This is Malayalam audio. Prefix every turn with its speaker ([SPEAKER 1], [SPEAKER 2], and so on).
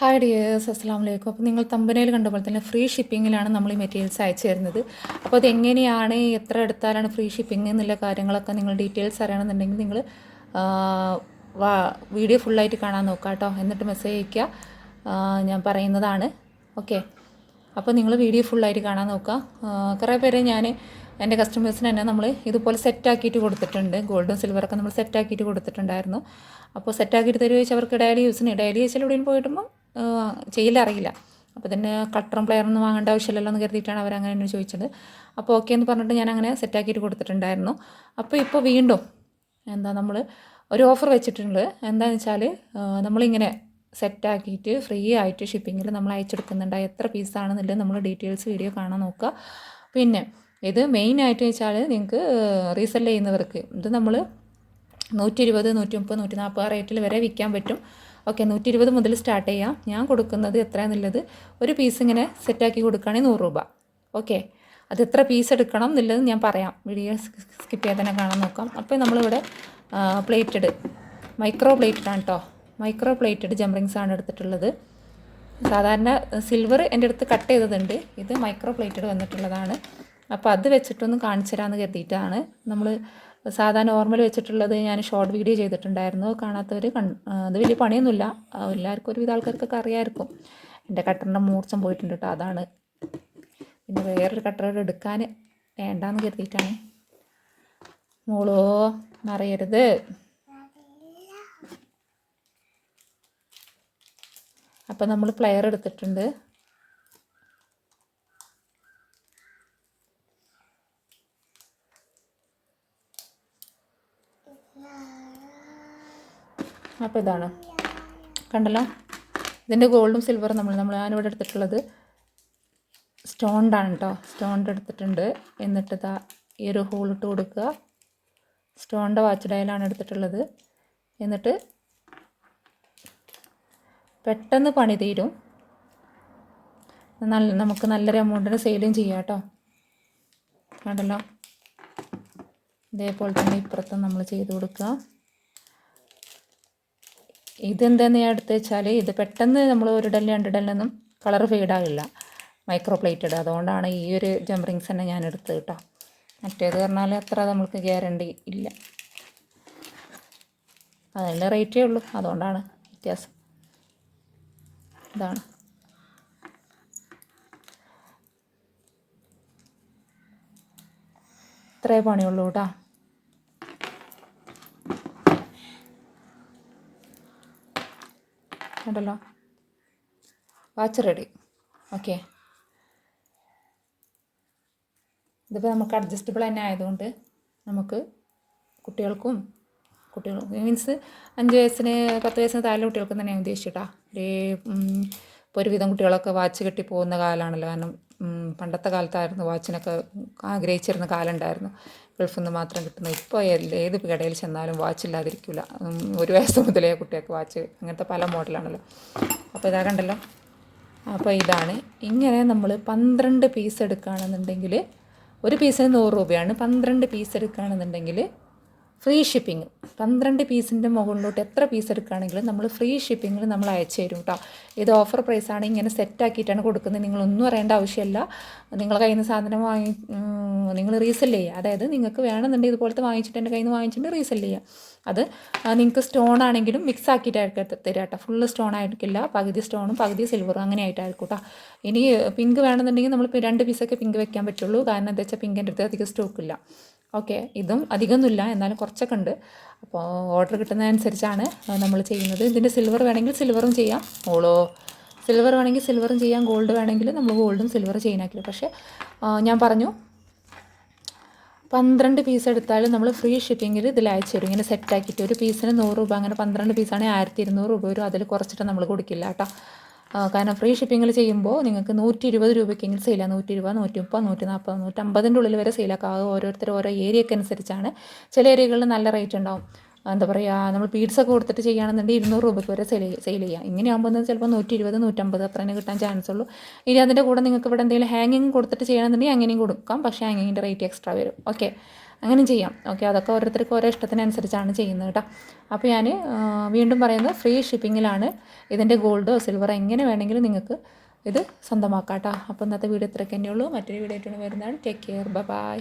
[SPEAKER 1] ഹായ് ഡിയേഴ്സ്, അസ്സലാമു അലൈക്കും. അപ്പോൾ നിങ്ങൾ തമ്പനയിൽ കണ്ട പോലെ തന്നെ ഫ്രീ ഷിപ്പിങ്ങിലാണ് നമ്മൾ ഈ മെറ്റീരിയൽസ് അയച്ചു തരുന്നത്. അപ്പോൾ അതെങ്ങനെയാണ്, എത്ര എടുത്താലാണ് ഫ്രീ ഷിപ്പിംഗ് എന്നുള്ള കാര്യങ്ങളൊക്കെ നിങ്ങൾ ഡീറ്റെയിൽസ് അറിയണമെന്നുണ്ടെങ്കിൽ നിങ്ങൾ വീഡിയോ ഫുള്ളായിട്ട് കാണാൻ നോക്കുക കേട്ടോ. എന്നിട്ട് മെസ്സേജ് അയയ്ക്കുക, ഞാൻ പറയുന്നതാണ്. ഓക്കെ, അപ്പോൾ നിങ്ങൾ വീഡിയോ ഫുള്ളായിട്ട് കാണാൻ നോക്കുക. കുറേ പേര് ഞാൻ എൻ്റെ കസ്റ്റമേഴ്സിന് തന്നെ നമ്മൾ ഇതുപോലെ സെറ്റാക്കിയിട്ട് കൊടുത്തിട്ടുണ്ട്. ഗോൾഡും സിൽവറൊക്കെ നമ്മൾ സെറ്റാക്കിയിട്ട് കൊടുത്തിട്ടുണ്ടായിരുന്നു. അപ്പോൾ സെറ്റാക്കിയിട്ട് തരുമോ ചോദിച്ചാൽ അവർക്ക് ഡെയിലി യൂസിൽ എവിടെയും പോയിട്ടുമ്പോൾ ചെയ്യില്ലറിയില്ല. അപ്പോൾ തന്നെ കട്ടറും പ്ലെയറൊന്നും വാങ്ങേണ്ട ആവശ്യമില്ലല്ലോ എന്ന് കരുതിയിട്ടാണ് അവരങ്ങനെ എന്നോട് ചോദിച്ചത്. അപ്പോൾ ഓക്കെ എന്ന് പറഞ്ഞിട്ട് ഞാൻ അങ്ങനെ സെറ്റാക്കിയിട്ട് കൊടുത്തിട്ടുണ്ടായിരുന്നു. അപ്പോൾ ഇപ്പോൾ വീണ്ടും നമ്മൾ ഒരു ഓഫർ വെച്ചിട്ടുണ്ട്. എന്താണെന്ന് വെച്ചാൽ നമ്മളിങ്ങനെ സെറ്റാക്കിയിട്ട് ഫ്രീ ആയിട്ട് ഷിപ്പിങ്ങിൽ നമ്മൾ അയച്ചെടുക്കുന്നുണ്ട്. എത്ര പീസാണെന്നുള്ളത് നമ്മൾ ഡീറ്റെയിൽസ് വീഡിയോ കാണാൻ നോക്കുക. പിന്നെ ഇത് മെയിനായിട്ട് വെച്ചാൽ നിങ്ങൾക്ക് റീസെല് ചെയ്യുന്നവർക്ക് ഇത് നമ്മൾ 120, 130, 140 റേറ്റിൽ വരെ വിൽക്കാൻ പറ്റും. ഓക്കെ, 120 മുതൽ സ്റ്റാർട്ട് ചെയ്യാം. ഞാൻ കൊടുക്കുന്നത് എത്രയാണെന്നുള്ളത് ഒരു പീസ് ഇങ്ങനെ സെറ്റാക്കി കൊടുക്കുകയാണെങ്കിൽ 100 രൂപ. ഓക്കെ, അത് എത്ര പീസ് എടുക്കണം എന്നുള്ളത് ഞാൻ പറയാം. വീഡിയോ സ്കിപ്പ് ചെയ്യാതെ തന്നെ കാണാൻ നോക്കാം. അപ്പോൾ നമ്മളിവിടെ പ്ലേറ്റഡ് മൈക്രോ പ്ലേറ്റഡ് ആണ് കേട്ടോ. മൈക്രോ പ്ലേറ്റഡ് ജംറിങ്സ് ആണ് എടുത്തിട്ടുള്ളത്. സാധാരണ സിൽവർ എൻ്റെ അടുത്ത് കട്ട് ചെയ്തതുണ്ട്. ഇത് മൈക്രോ പ്ലേറ്റഡ് വന്നിട്ടുള്ളതാണ്. അപ്പോൾ അത് വെച്ചിട്ടൊന്ന് കാണിച്ചു തരാമെന്ന് കരുതിയിട്ടാണ്. നമ്മൾ സാധാരണ നോർമൽ വെച്ചിട്ടുള്ളത് ഞാൻ ഷോർട്ട് വീഡിയോ ചെയ്തിട്ടുണ്ടായിരുന്നു. കാണാത്തവർ അത് വലിയ പണിയൊന്നുമില്ല, എല്ലാവർക്കും ഒരുവിധ ആൾക്കാർക്കൊക്കെ അറിയാമായിരിക്കും. എൻ്റെ കട്ടറിൻ്റെ മൂർച്ചം പോയിട്ടുണ്ട് കേട്ടോ, അതാണ്. പിന്നെ വേറൊരു കട്ടർ എടുക്കാൻ വേണ്ടാന്ന് കരുതിയിട്ടാണ്. മോളോ അറിയരുത്. അപ്പം നമ്മൾ പ്ലെയർ എടുത്തിട്ടുണ്ട്. അപ്പോൾ ഇതാണ്, കണ്ടല്ലോ. ഇതിൻ്റെ ഗോൾഡും സിൽവറും ഞാനിവിടെ എടുത്തിട്ടുള്ളത് സ്റ്റോണിൻ്റെ കേട്ടോ. സ്റ്റോണിൻ്റെ എടുത്തിട്ടുണ്ട്. എന്നിട്ട് ഈ ഒരു ഹോളിട്ട് കൊടുക്കുക. സ്റ്റോണിൻ്റെ വാച്ച് ഡയലാണ് എടുത്തിട്ടുള്ളത്. എന്നിട്ട് പെട്ടെന്ന് പണി തീരും. നമുക്ക് നല്ലൊരു എമൗണ്ടിന് സെയിലും ചെയ്യാം കേട്ടോ. കണ്ടല്ലോ, ഇതേപോലെ തന്നെ ഇപ്പുറത്തും നമ്മൾ ചെയ്ത് കൊടുക്കുക. ഇതെന്താണെന്ന് ഞാൻ എടുത്ത് വെച്ചാൽ ഇത് പെട്ടെന്ന് നമ്മൾ ഒരു ഡല്ല് 2 ഡല്ലൊന്നും കളർ ഫെയ്ഡാകില്ല, മൈക്രോ പ്ലേറ്റഡ്. അതുകൊണ്ടാണ് ഈ ഒരു ജംറിങ്സ് തന്നെ ഞാൻ എടുത്തത് കേട്ടോ. മറ്റേത് പറഞ്ഞാൽ അത്ര നമുക്ക് ഗ്യാരണ്ടി ഇല്ല, അതിൻ്റെ റേറ്റേ ഉള്ളൂ, അതുകൊണ്ടാണ് വ്യത്യാസം. ഇതാണ് ഇത്രേ പണിയുള്ളൂ കേട്ടോ. ഉണ്ടല്ലോ, വാച്ച് റെഡി. ഓക്കെ, ഇതിപ്പോൾ നമുക്ക് അഡ്ജസ്റ്റബിൾ തന്നെ ആയതുകൊണ്ട് നമുക്ക് കുട്ടികൾ മീൻസ് 5 വയസ്സിന് 10 വയസ്സിന് താഴെ കുട്ടികൾക്കും തന്നെ ഉദ്ദേശിച്ചിട്ടാ. ഇപ്പോൾ ഒരുവിധം കുട്ടികളൊക്കെ വാച്ച് കെട്ടി പോകുന്ന കാലമാണല്ലോ. കാരണം പണ്ടത്തെ കാലത്തായിരുന്നു വാച്ചിനൊക്കെ ആഗ്രഹിച്ചിരുന്ന കാലം ഉണ്ടായിരുന്നു, ഗൾഫിൽ നിന്ന് മാത്രം കിട്ടുന്നത്. ഇപ്പോൾ ഏത് കടയിൽ ചെന്നാലും വാച്ചില്ലാതിരിക്കില്ല. 1 വയസ്സ് മുതലേ കുട്ടികൾക്ക് വാച്ച്, അങ്ങനത്തെ പല മോഡലാണല്ലോ. അപ്പോൾ ഇതാ കണ്ടല്ലോ. അപ്പോൾ ഇതാണ്. ഇങ്ങനെ നമ്മൾ 12 പീസ് എടുക്കുകയാണെന്നുണ്ടെങ്കിൽ ഒരു പീസിന് 100 രൂപയാണ്. 12 പീസ് എടുക്കുകയാണെന്നുണ്ടെങ്കിൽ ഫ്രീ ഷിപ്പിംഗ്. 12 പീസിൻ്റെ മുകളിലോട്ട് എത്ര പീസ് എടുക്കുകയാണെങ്കിലും നമ്മൾ ഫ്രീ ഷിപ്പിങ്ങിൽ നമ്മൾ അയച്ചു തരും കേട്ടോ. ഇത് ഓഫർ പ്രൈസാണ്. ഇങ്ങനെ സെറ്റാക്കിയിട്ടാണ് കൊടുക്കുന്നത്. നിങ്ങളൊന്നും അറിയേണ്ട ആവശ്യമില്ല. നിങ്ങളെ കയ്യിൽ നിന്ന് സാധനം നിങ്ങൾ റീസെല് ചെയ്യുക. അതായത് നിങ്ങൾക്ക് വേണമെന്നുണ്ടെങ്കിൽ ഇതുപോലത്തെ വാങ്ങിച്ചിട്ട് എൻ്റെ കയ്യിൽ നിന്ന് വാങ്ങിച്ചിട്ട് റീസെല് ചെയ്യുക. അത് നിങ്ങൾക്ക് സ്റ്റോൺ ആണെങ്കിലും മിക്സ് ആക്കിയിട്ടായിരിക്കും തരിക കേട്ടോ. ഫുള്ള് സ്റ്റോൺ ആയിരിക്കില്ല, പകുതി സ്റ്റോണും പകുതി സിൽവറും അങ്ങനെ ആയിട്ടായിരിക്കും കേട്ടോ. ഇനി പിങ്ക് വേണമെന്നുണ്ടെങ്കിൽ നമ്മൾ 2 പീസൊക്കെ പിങ്ക് വെക്കാൻ പറ്റുള്ളൂ. കാരണം എന്താ വെച്ചാൽ പിങ്കിൻ്റെ അടുത്ത് അധികം സ്റ്റോക്കില്ല. ഓക്കെ, ഇതും അധികമൊന്നുമില്ല, എന്നാലും കുറച്ചൊക്കെ ഉണ്ട്. അപ്പോൾ ഓർഡർ കിട്ടുന്നതനുസരിച്ചാണ് നമ്മൾ ചെയ്യുന്നത്. ഇതിൻ്റെ സിൽവർ വേണമെങ്കിൽ സിൽവറും ചെയ്യാം. സിൽവർ വേണമെങ്കിൽ സിൽവറും ചെയ്യാം, ഗോൾഡ് വേണമെങ്കിൽ നമ്മൾ ഗോൾഡും സിൽവർ ചെയ്യാനാക്കില്ല. പക്ഷേ ഞാൻ പറഞ്ഞു 12 പീസ് എടുത്താലും നമ്മൾ ഫ്രീ ഷിപ്പിങ്ങിൽ ഇതിൽ അയച്ചു തരും. ഇങ്ങനെ സെറ്റാക്കിയിട്ട് ഒരു പീസിന് 100 രൂപ, അങ്ങനെ 12 പീസാണെങ്കിൽ 1200 രൂപ വരും. അതിൽ കുറച്ചിട്ട് നമ്മൾ കൊടുക്കില്ല കേട്ടോ. കാരണം ഫ്രീ ഷിപ്പിങ്ങിൽ ചെയ്യുമ്പോൾ നിങ്ങൾക്ക് 120 രൂപയ്ക്കെങ്കിലും സെയിലാണ്. 120, 130, 140, 150 ഉള്ളിൽ വരെ സെയിലാക്കാം. ഓരോരുത്തർ ഓരോ ഏരിയയ്ക്ക് അനുസരിച്ചാണ്. ചില ഏരിയകളിൽ നല്ല റേറ്റ് ഉണ്ടാവും. എന്താ പറയുക, നമ്മൾ പീഡ്സൊക്കെ കൊടുത്തിട്ട് ചെയ്യുകയാണെന്നുണ്ടെങ്കിൽ 200 രൂപയ്ക്ക് വരെ സെയിൽ ചെയ്യാം. ഇങ്ങനെയാകുമ്പോൾ ചിലപ്പോൾ 120, 150 അത്ര തന്നെ കിട്ടാൻ ചാൻസ് ഉള്ളൂ. ഇനി അതിൻ്റെ കൂടെ നിങ്ങൾക്ക് ഇവിടെ എന്തെങ്കിലും ഹാങ്ങിങ് കൊടുത്തിട്ട് ചെയ്യണമെന്നുണ്ടെങ്കിൽ അങ്ങനെയും കൊടുക്കാം. പക്ഷേ ഹാങ്ങിങ്ങിൻ്റെ റേറ്റ് എക്സ്ട്രാ വരും. ഓക്കെ, അങ്ങനെയും ചെയ്യാം. ഓക്കെ, അതൊക്കെ ഓരോരുത്തർക്ക് ഓരോ ഇഷ്ടത്തിനനുസരിച്ചാണ് ചെയ്യുന്നത് കേട്ടോ. അപ്പോൾ ഞാൻ വീണ്ടും പറയുന്നത് ഫ്രീ ഷിപ്പിങ്ങിലാണ് ഇതിൻ്റെ ഗോൾഡോ സിൽവറോ എങ്ങനെ വേണമെങ്കിലും നിങ്ങൾക്ക് ഇത് സ്വന്തമാക്കാം കേട്ടോ. അപ്പോൾ ഇന്നത്തെ വീഡിയോ ഇത്രയൊക്കെ തന്നെയുള്ളൂ. മറ്റൊരു വീഡിയോ ആയിട്ട് വരുന്നതാണ്. Take care, by.